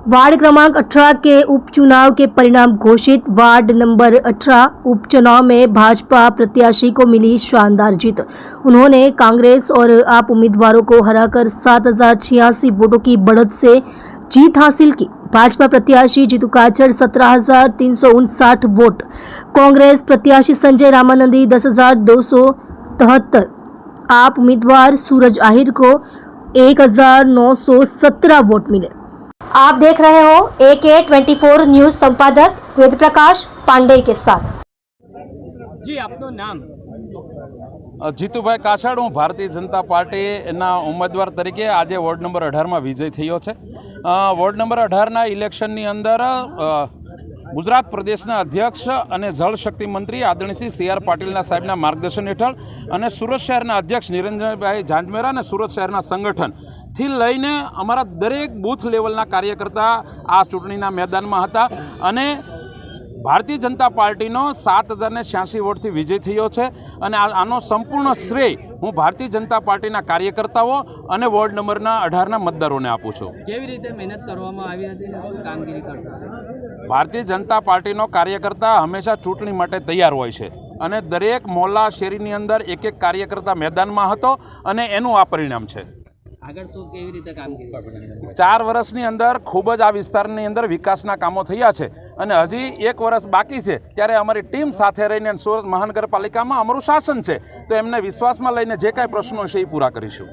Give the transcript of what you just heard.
Ward क्रमांक 18 के उपचुनाव के परिणाम घोषित। वार्ड नंबर 18 उपचुनाव में भाजपा प्रत्याशी को मिली शानदार जीत। उन्होंने कांग्रेस और आप उम्मीदवारों को हराकर 7,086 वोटों की बढ़त से जीत हासिल की। भाजपा प्रत्याशी जीतू काचड़ 17,359 वोट, कांग्रेस प्रत्याशी संजय रामानंदी 10,273, आप उम्मीदवार सूरज आहिर को 1,917 वोट मिले। आप देख रहे हो AK24 न्यूज संपादक वेद प्रकाश पांडे के साथ। जी, आपનું નામ? જીતુભાઈ કાછડ, હું ભારતીય જનતા પાર્ટીના ઉમેદવાર તરીકે આજે વોર્ડ નંબર 18 માં વિજય થયો છે। વોર્ડ નંબર 18ના ઇલેક્શનની અંદર ગુજરાત પ્રદેશના અધ્યક્ષ અને જળશક્તિ મંત્રી આદરણીય શ્રી CR પાટીલના સાહેબના માર્ગદર્શન હેઠળ અને સુરત શહેરના અધ્યક્ષ નિરંજનભાઈ ઝાંઝમેરા અને સુરત શહેરના સંગઠનથી લઈને અમારા દરેક બૂથ લેવલના કાર્યકર્તા આ ચૂંટણીના મેદાનમાં હતા અને ભારતીય જનતા પાર્ટીનો 7,086 વોટથી વિજય થયો છે અને આનો સંપૂર્ણ શ્રેય હું ભારતીય જનતા પાર્ટીના કાર્યકર્તાઓ અને વોર્ડ નંબરના 18ના મતદારોને આપું છું। કેવી રીતે મહેનત કરવામાં આવી હતી અને શું કામગીરી કરશો? ભારતીય જનતા પાર્ટીનો કાર્યકર્તા હંમેશા ચૂંટણી માટે તૈયાર હોય છે અને દરેક મોહલ્લા શેરીની અંદર એક એક કાર્યકર્તા મેદાનમાં હતો અને એનું આ પરિણામ છે। આગળ શું કેવી રીતે કામગીરી? 4 વર્ષની અંદર ખૂબ જ આ વિસ્તારની અંદર વિકાસના કામો થયા છે અને હજી 1 વર્ષ બાકી છે ત્યારે અમારી ટીમ સાથે રહીને સુરત મહાનગરપાલિકામાં અમારું શાસન છે તો એમને વિશ્વાસમાં લઈને જે કાંઈ પ્રશ્નો છે એ પૂરા કરીશું।